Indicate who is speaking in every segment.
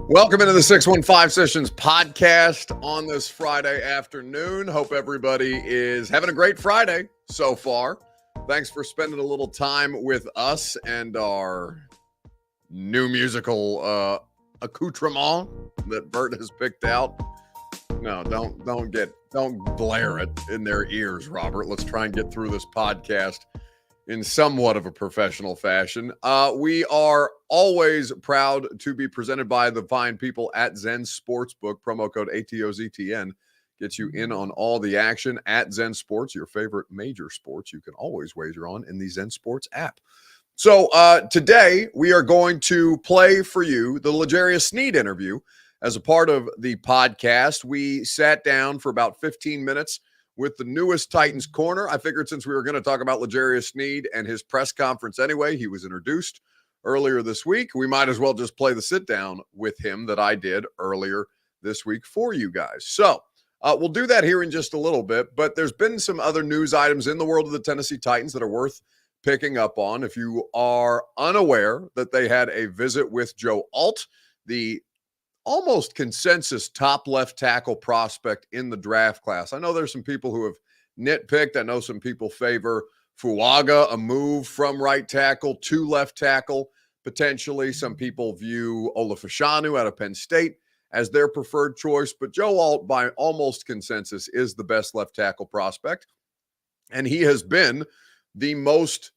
Speaker 1: Welcome into the 615 Sessions podcast on this Friday afternoon. Hope everybody is having a great Friday so far. Thanks for spending a little time with us and our new musical accoutrement that Bert has picked out. No, don't blare it in their ears, Robert. Let's try and get through this podcast in somewhat of a professional fashion. We are always proud to be presented by the fine people at Zen Sportsbook. Promo code ATOZTN gets you in on all the action at Zen Sports, your favorite major sports. You can always wager on in the Zen Sports app. So today we are going to play for you the L'Jarius Sneed interview. As a part of the podcast, we sat down for about 15 minutes with the newest Titans corner. I figured since we were going to talk about L'Jarius Sneed and his press conference anyway, he was introduced earlier this week. We might as well just play the sit down with him that I did earlier this week for you guys. So we'll do that here in just a little bit, but there's been some other news items in the world of the Tennessee Titans that are worth picking up on. If you are unaware that they had a visit with Joe Alt, the almost consensus top left tackle prospect in the draft class. I know there's some people who have nitpicked. I know some people favor Fuaga, a move from right tackle to left tackle, potentially. Some people view Olafashanu out of Penn State as their preferred choice, but Joe Alt, by almost consensus, is the best left tackle prospect, and he has been the most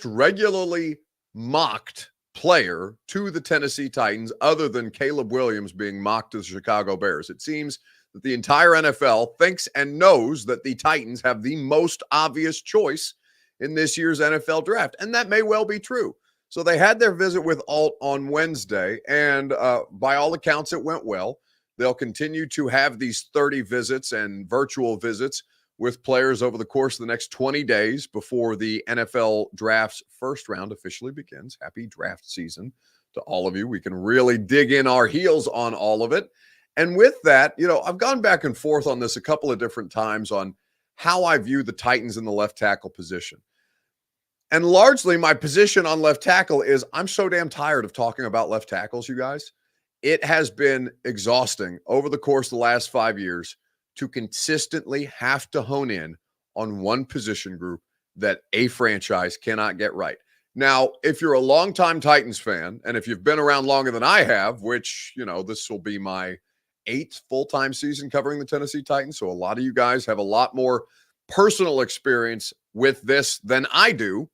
Speaker 1: regularly mocked player to the Tennessee Titans, other than Caleb Williams being mocked to the Chicago Bears. It seems that the entire NFL thinks and knows that the Titans have the most obvious choice in this year's NFL draft, and that may well be true. So they had their visit with Alt on Wednesday, and by all accounts, it went well. They'll continue to have these 30 visits and virtual visits with players over the course of the next 20 days before the NFL draft's first round officially begins. Happy draft season to all of you. We can really dig in our heels on all of it. And with that, I've gone back and forth on this a couple of different times on how I view the Titans in the left tackle position. And largely my position on left tackle is I'm so damn tired of talking about left tackles, you guys. It has been exhausting over the course of the last 5 years to consistently have to hone in on one position group that a franchise cannot get right. Now, if you're a longtime Titans fan, and if you've been around longer than I have, which, this will be my 8th full-time season covering the Tennessee Titans, so a lot of you guys have a lot more personal experience with this than I do,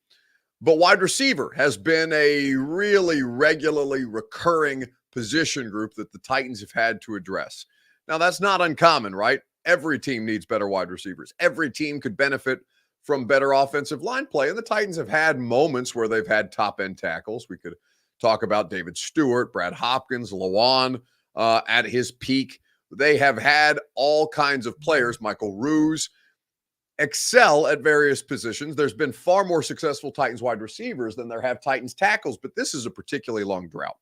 Speaker 1: but wide receiver has been a really regularly recurring position group that the Titans have had to address. Now, that's not uncommon, right? Every team needs better wide receivers. Every team could benefit from better offensive line play. And the Titans have had moments where they've had top-end tackles. We could talk about David Stewart, Brad Hopkins, Lawan at his peak. They have had all kinds of players, Michael Ruse, excel at various positions. There's been far more successful Titans wide receivers than there have Titans tackles, but this is a particularly long drought.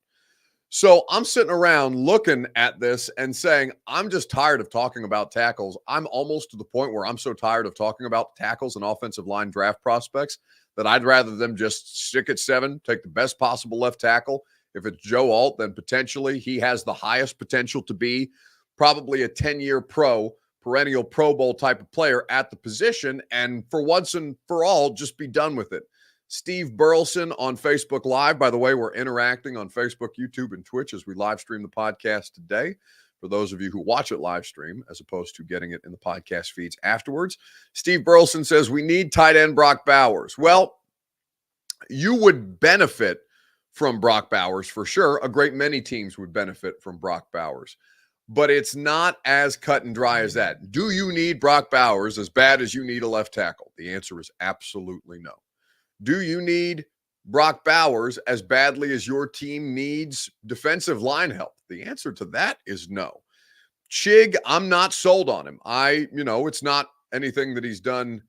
Speaker 1: So I'm sitting around looking at this and saying, I'm just tired of talking about tackles. I'm almost to the point where I'm so tired of talking about tackles and offensive line draft prospects that I'd rather them just stick at 7, take the best possible left tackle. If it's Joe Alt, then potentially he has the highest potential to be probably a 10-year perennial Pro Bowl type of player at the position. And for once and for all, just be done with it. Steve Burleson on Facebook Live. By the way, we're interacting on Facebook, YouTube, and Twitch as we live stream the podcast today. For those of you who watch it live stream, as opposed to getting it in the podcast feeds afterwards. Steve Burleson says, we need tight end Brock Bowers. Well, you would benefit from Brock Bowers for sure. A great many teams would benefit from Brock Bowers. But it's not as cut and dry as that. Do you need Brock Bowers as bad as you need a left tackle? The answer is absolutely no. Do you need Brock Bowers as badly as your team needs defensive line help? The answer to that is no. Chig, I'm not sold on him. It's not anything that he's done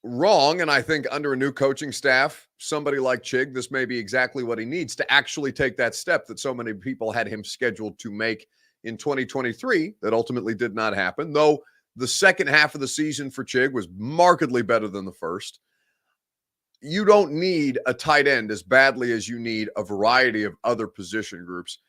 Speaker 1: wrong. And I think under a new coaching staff, somebody like Chig, this may be exactly what he needs to actually take that step that so many people had him scheduled to make in 2023 that ultimately did not happen. Though the second half of the season for Chig was markedly better than the first. you don't need a tight end as badly as you need a variety of other position groups.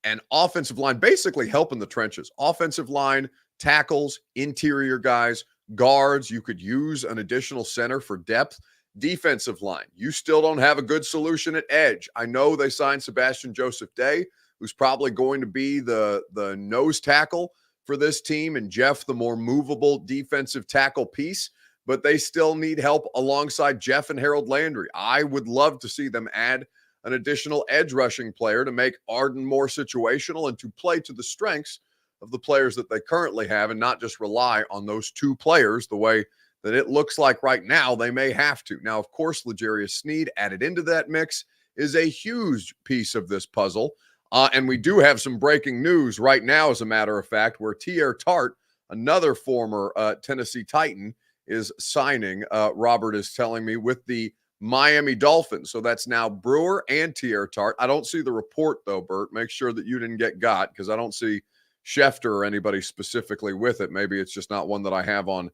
Speaker 1: And offensive line basically help in the trenches. Offensive line, tackles, interior guys, guards. You could use an additional center for depth. Defensive line, you still don't have a good solution at edge. I know they signed Sebastian Joseph Day, who's probably going to be the nose tackle for this team, and Jeff, the more movable defensive tackle piece, but they still need help alongside Jeff and Harold Landry. I would love to see them add an additional edge rushing player to make Arden more situational and to play to the strengths of the players that they currently have and not just rely on those two players the way that it looks like right now they may have to. Now, of course, L'Jarius Sneed added into that mix is a huge piece of this puzzle. And we do have some breaking news right now, as a matter of fact, where T.R. Tart, another former Tennessee Titan, is signing, Robert is telling me, with the Miami Dolphins. So that's now Brewer and T.R. Tart. I don't see the report, though, Bert. Make sure that you didn't get got, because I don't see Schefter or anybody specifically with it. Maybe it's just not one that I have on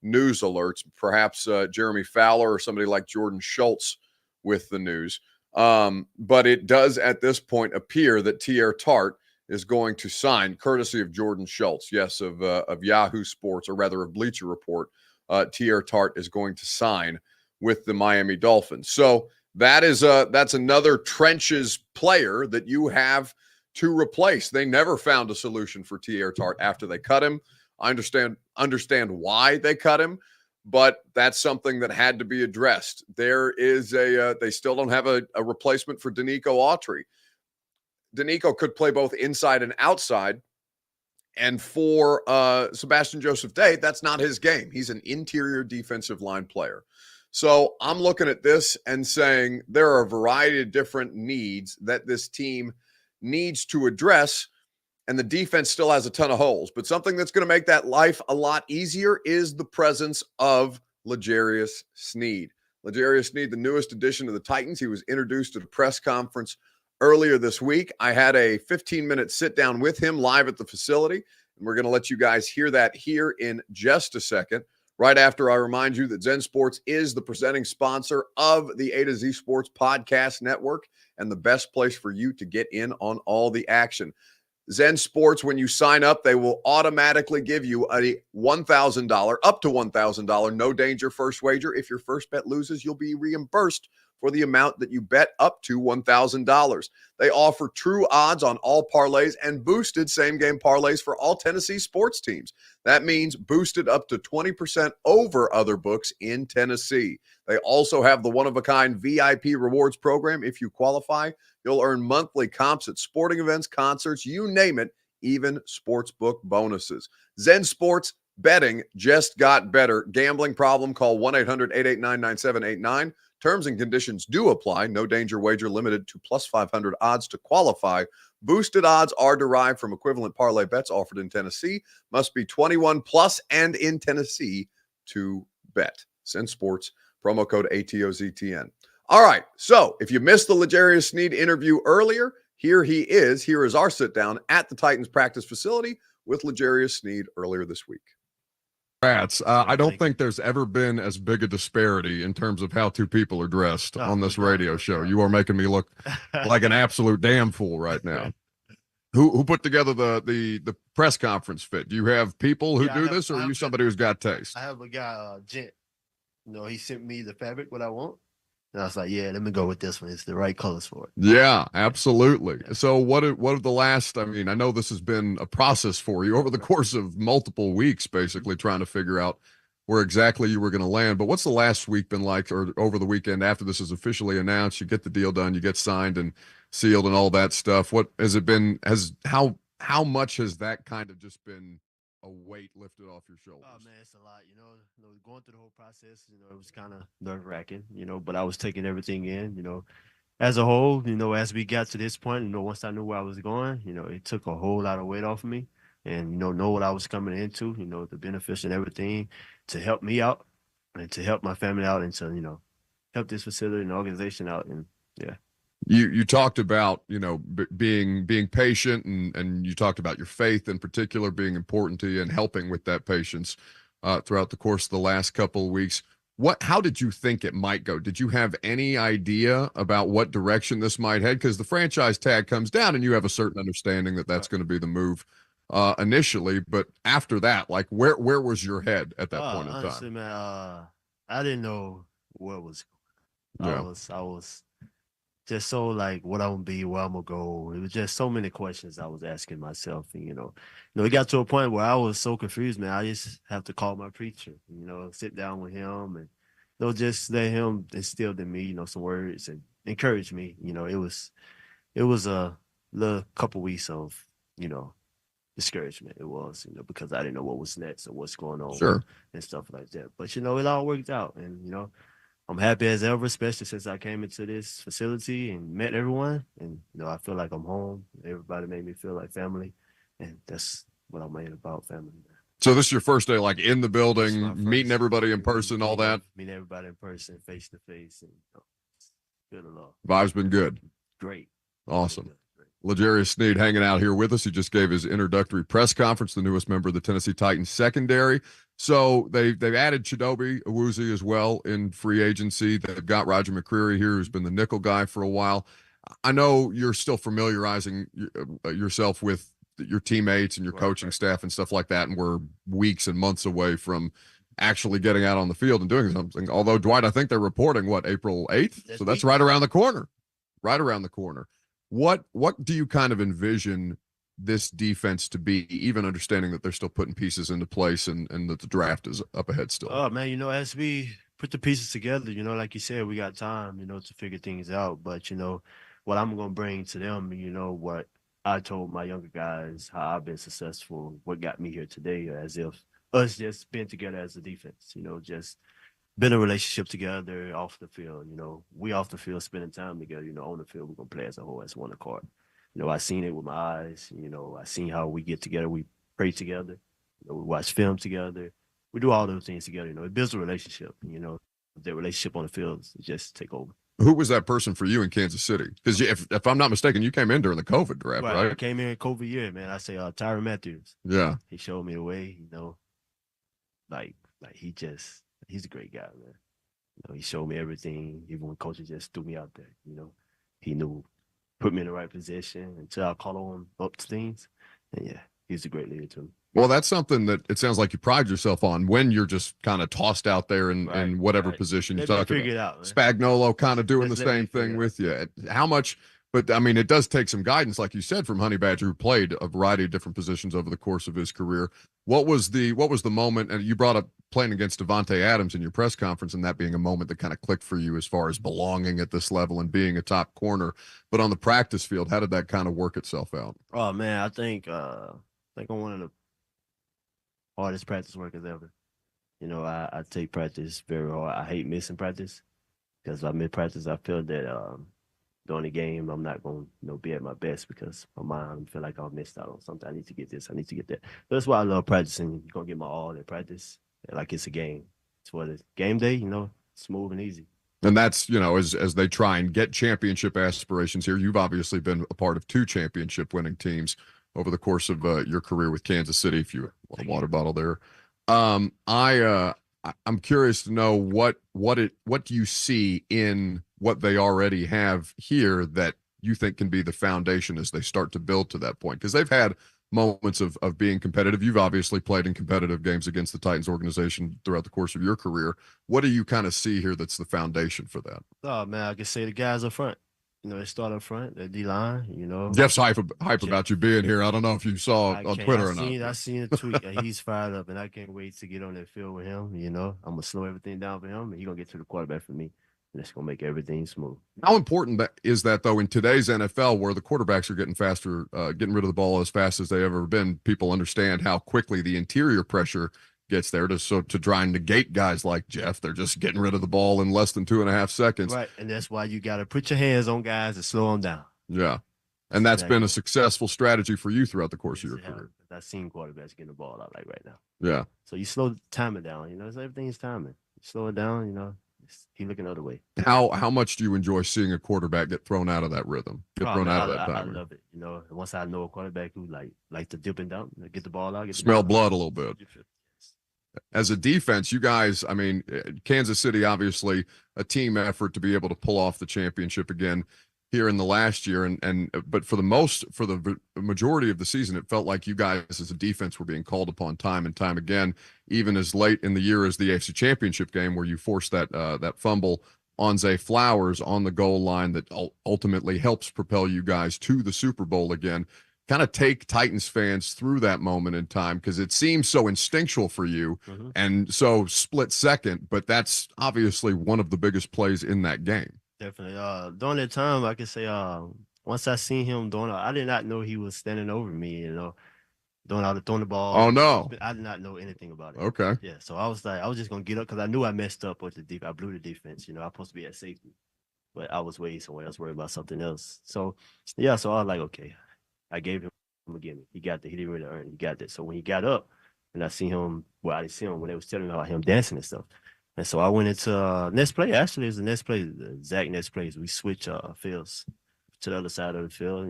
Speaker 1: news alerts. Perhaps Jeremy Fowler or somebody like Jordan Schultz with the news. But it does at this point appear that T.R. Tart is going to sign, courtesy of Jordan Schultz, yes, of Yahoo Sports, or rather of Bleacher Report. T.R. Tart is going to sign with the Miami Dolphins. So that's another trenches player that you have to replace. They never found a solution for T.R. Tart after they cut him. I understand why they cut him, but that's something that had to be addressed. There is they still don't have a replacement for Danico Autry. Danico could play both inside and outside. And for Sebastian Joseph Day, that's not his game. He's an interior defensive line player. So I'm looking at this and saying there are a variety of different needs that this team needs to address, and the defense still has a ton of holes. But something that's going to make that life a lot easier is the presence of L'Jarius Sneed. L'Jarius Sneed, the newest addition to the Titans. He was introduced at a press conference earlier this week. I had a 15-minute sit-down with him live at the facility, and we're going to let you guys hear that here in just a second, right after I remind you that Zen Sports is the presenting sponsor of the A to Z Sports Podcast Network and the best place for you to get in on all the action. Zen Sports, when you sign up, they will automatically give you a $1,000, up to $1,000, no danger first wager. If your first bet loses, you'll be reimbursed for the amount that you bet, up to $1,000. They offer true odds on all parlays and boosted same-game parlays for all Tennessee sports teams. That means boosted up to 20% over other books in Tennessee. They also have the one-of-a-kind VIP rewards program. If you qualify, you'll earn monthly comps at sporting events, concerts, you name it, even sportsbook bonuses. Zen Sports betting just got better. Gambling problem? Call 1-800-889-9789. Terms and conditions do apply. No danger wager limited to plus 500 odds to qualify. Boosted odds are derived from equivalent parlay bets offered in Tennessee. Must be 21 plus and in Tennessee to bet. Zen Sports, promo code ATOZTN. All right, so if you missed the L'Jarius Sneed interview earlier, here he is. Here is our sit down at the Titans practice facility with L'Jarius Sneed earlier this week.
Speaker 2: I don't think there's ever been as big a disparity in terms of how two people are dressed on this radio show. You are making me look like an absolute damn fool right now. Who put together the press conference fit? Do you have people who do this, or are you somebody who's got taste?
Speaker 3: I have a guy, Gent. He sent me the fabric, what I want. And I was like, yeah, let me go with this one. It's the right colors for it.
Speaker 2: Yeah, absolutely. So what are the last, I know this has been a process for you over the course of multiple weeks, basically trying to figure out where exactly you were going to land. But what's the last week been like, or over the weekend after this is officially announced, you get the deal done, you get signed and sealed and all that stuff? What has it been, how much has that kind of just been a weight lifted off your shoulders?
Speaker 3: Oh man, it's a lot. Going through the whole process, it was kind of nerve-wracking, but I was taking everything in, as a whole, as we got to this point, once I knew where I was going, it took a whole lot of weight off of me, and know what I was coming into, the benefits and everything to help me out and to help my family out and to help this facility and organization out. And yeah.
Speaker 2: You talked about, being patient, and you talked about your faith in particular being important to you and helping with that patience throughout the course of the last couple of weeks. how did you think it might go? Did you have any idea about what direction this might head? Because the franchise tag comes down and you have a certain understanding that that's going to be the move initially, but after that, like where was your head at that point in
Speaker 3: Honestly,
Speaker 2: time?
Speaker 3: man, I didn't know what was.
Speaker 2: Yeah.
Speaker 3: I was just so like what I'm gonna be, where I'm gonna go. It was just so many questions I was asking myself, and it got to a point where I was so confused, man. I just have to call my preacher, sit down with him, and just let him instill in me, some words and encourage me. It was a little couple weeks of, discouragement. It was, because I didn't know what was next or what's going on
Speaker 2: Sure.
Speaker 3: and stuff like that. But it all worked out, and I'm happy as ever, especially since I came into this facility and met everyone. And, I feel like I'm home. Everybody made me feel like family. And that's what I'm made about, family.
Speaker 2: So this is your first day, like in the
Speaker 3: This is
Speaker 2: building,
Speaker 3: my
Speaker 2: meeting
Speaker 3: first-
Speaker 2: everybody in person, all that.
Speaker 3: Meeting everybody in person, face to face. And good love.
Speaker 2: Vibe's been good.
Speaker 3: Great.
Speaker 2: Awesome.
Speaker 3: Great.
Speaker 2: L'Jarius Sneed hanging out here with us. He just gave his introductory press conference, the newest member of the Tennessee Titans secondary. So they've added Chidobe Awuzie as well in free agency. They've got Roger McCreary here, who's been the nickel guy for a while. I know you're still familiarizing yourself with your teammates and your coaching staff and stuff like that, and we're weeks and months away from actually getting out on the field and doing something. Although, Dwight, I think they're reporting, April 8th? So that's right around the corner. Right around the corner. What do you kind of envision this defense to be, even understanding that they're still putting pieces into place and that the draft is up ahead still?
Speaker 3: Oh, man, as we put the pieces together, like you said, we got time, to figure things out. But, what I'm going to bring to them, what I told my younger guys, how I've been successful, what got me here today, as if us just being together as a defense, just been a relationship together off the field. We off the field spending time together. On the field we're gonna play as a whole, as one accord. I seen it with my eyes. I seen how we get together. We pray together. We watch film together. We do all those things together. It builds a relationship. The relationship on the field is just take over.
Speaker 2: Who was that person for you in Kansas City? Because if I'm not mistaken, you came in during the COVID draft, right?
Speaker 3: I came in COVID year, man. I say Tyrann Matthews.
Speaker 2: Yeah.
Speaker 3: He showed me the way. Like he's a great guy, man. He showed me everything, even when coaches just threw me out there. He knew, put me in the right position until I caught on up to things. And yeah, he's a great leader too.
Speaker 2: Well, that's something that it sounds like you pride yourself on when you're just kind of tossed out there in whatever position you're talking about.
Speaker 3: Figure it out, man.
Speaker 2: Spagnuolo kind of doing the same thing with you. How much? But I mean, it does take some guidance, like you said, from Honey Badger, who played a variety of different positions over the course of his career. What was the moment? And you brought up playing against Devontae Adams in your press conference, and that being a moment that kind of clicked for you as far as belonging at this level and being a top corner. But on the practice field, how did that kind of work itself out?
Speaker 3: Oh man, I think I'm one of the hardest practice workers ever. I take practice very hard. I hate missing practice because if I miss practice, I feel that during the game, I'm not going to be at my best because my mind feel like I've missed out on something. I need to get this. I need to get that. That's why I love practicing. You're going to get my all in practice like it's a game. It's for the game day, smooth and easy.
Speaker 2: And that's, as they try and get championship aspirations here, you've obviously been a part of 2 championship winning teams over the course of your career with Kansas City, if you want a water bottle there. I'm curious to know what do you see in what they already have here that you think can be the foundation as they start to build to that point? Because they've had moments of being competitive. You've obviously played in competitive games against the Titans organization throughout the course of your career. What do you kind of see here that's the foundation for that?
Speaker 3: Oh, man, I can say the guys up front. They start up front, the D-line,
Speaker 2: Jeff's hype about you being here. I don't know if you saw on Twitter or not.
Speaker 3: I seen a tweet. He's fired up, and I can't wait to get on that field with him. I'm going to slow everything down for him, and he's going to get to the quarterback for me. And it's going to make everything smooth.
Speaker 2: How important is that, though, in today's NFL where the quarterbacks are getting faster, getting rid of the ball as fast as they've ever been? People understand how quickly the interior pressure gets there to try and negate guys like Jeff. They're just getting rid of the ball in less than 2.5 seconds.
Speaker 3: Right, and that's why you got to put your hands on guys and slow them down.
Speaker 2: Yeah, and that's been a successful strategy for you throughout the course of your career.
Speaker 3: I've seen quarterbacks getting the ball out like right now.
Speaker 2: Yeah.
Speaker 3: So you slow the timing down. Everything's timing. You slow it down. Keep looking the other way.
Speaker 2: How much do you enjoy seeing a quarterback get thrown out of that rhythm, out of that timing?
Speaker 3: I love it. Once I know a quarterback who like to dip and dump, get the ball out,
Speaker 2: smell blood a little bit. as a defense, you guys, I mean, Kansas City, obviously a team effort to be able to pull off the championship again here in the last year. But for the majority of the season, it felt like you guys as a defense were being called upon time and time again, even as late in the year as the AFC Championship game where you forced that fumble on Zay Flowers on the goal line that ultimately helps propel you guys to the Super Bowl again. Kind of take Titans fans through that moment in time, because it seems so instinctual for you and so split second, but that's obviously one of the biggest plays in that game.
Speaker 3: Definitely. During that time, I can say, once I seen him doing it, I did not know he was standing over me, doing all the throwing the ball.
Speaker 2: Oh, no.
Speaker 3: I did not know anything about it.
Speaker 2: Okay.
Speaker 3: Yeah. So I was just going to get up because I knew I messed up with the defense. I blew the defense. I was supposed to be at safety, but I was way somewhere else, worried about something else. So, yeah. So I was like, okay, I gave him a gimme. He got that. He didn't really earn it. He got that. So when he got up and I seen him, I didn't see him when they was telling me about him dancing and stuff. And so I went into next play. Actually, it was the next play, the exact next plays. We switched fields to the other side of the field.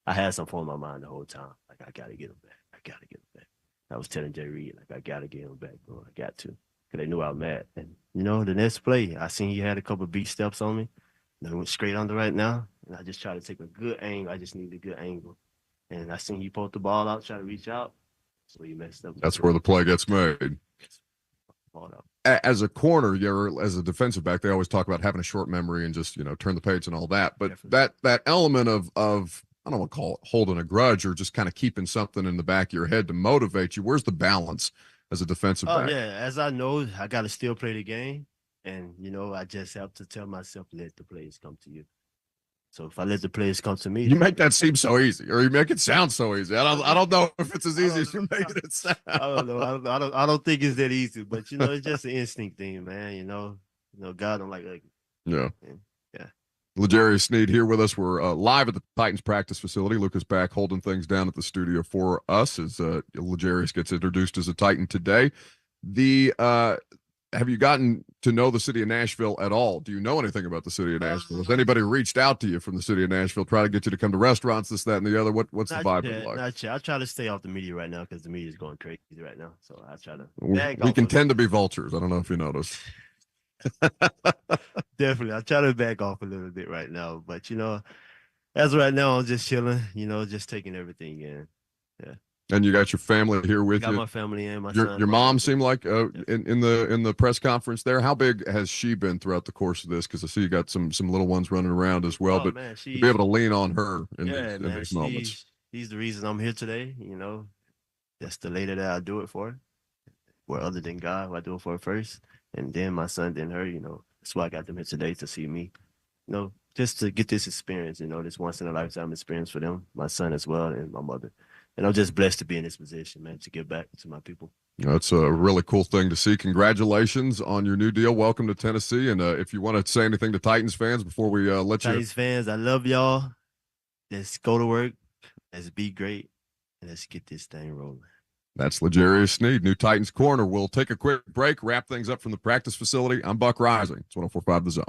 Speaker 3: I had something on my mind the whole time. Like, I got to get him back. I got to get him back. I was telling Jay Reed, like, I got to get him back, bro. I got to. Because they knew I was mad. And, the next play, I seen he had a couple of beat steps on me. And I went straight under right now. And I just tried to take a good angle. I just needed a good angle. And I seen he pulled the ball out, try to reach out. So he messed up.
Speaker 2: That's where the play gets made.
Speaker 3: Ball out.
Speaker 2: As a corner, as a defensive back, they always talk about having a short memory and just, turn the page and all that. But that element of I don't want to call it holding a grudge or just kind of keeping something in the back of your head to motivate you. Where's the balance as a defensive back?
Speaker 3: Yeah. As I know, I got to still play the game. And, I just have to tell myself, let the plays come to you. So if I let the players come to me,
Speaker 2: you make that seem so easy, or you make it sound so easy. I don't know if it's as easy as you're making it sound.
Speaker 3: I don't know. I don't think it's that easy, but it's just an instinct thing, man. God don't like ugly.
Speaker 2: Yeah.
Speaker 3: Yeah.
Speaker 2: L'Jarius Sneed here with us. We're live at the Titans practice facility. Lucas back holding things down at the studio for us as L'Jarius gets introduced as a Titan today. Have you gotten to know the city of Nashville at all? Do you know anything about the city of Nashville? Has anybody reached out to you from the city of Nashville, try to get you to come to restaurants, this, that, and the other? What's the vibe like?
Speaker 3: Not yet. I try to stay off the media right now because the media is going crazy right now. So I try to.
Speaker 2: We can tend to be vultures. I don't know if you noticed.
Speaker 3: Definitely. I try to back off a little bit right now. But, as of right now, I'm just chilling, just taking everything in. Yeah.
Speaker 2: And you got your family here with you.
Speaker 3: Got my family and my son.
Speaker 2: Your mom seemed like in the press conference there. How big has she been throughout the course of this? Because I see you got some little ones running around as well. But
Speaker 3: man,
Speaker 2: to be able to lean on her in these moments.
Speaker 3: She's the reason I'm here today. That's the lady that I do it for. Well, other than God, I do it for her first, and then my son, then her. That's why I got them here today to see me. Just to get this experience. This once in a lifetime experience for them, my son as well, and my mother. And I'm just blessed to be in this position, man, to give back to my people.
Speaker 2: That's a really cool thing to see. Congratulations on your new deal. Welcome to Tennessee. And if you want to say anything to Titans fans before we let you.
Speaker 3: Titans fans, I love y'all. Let's go to work. Let's be great. And let's get this thing rolling.
Speaker 2: That's L'Jarius Sneed, new Titans corner. We'll take a quick break, wrap things up from the practice facility. I'm Buck Rising. It's 104.5 The Zone.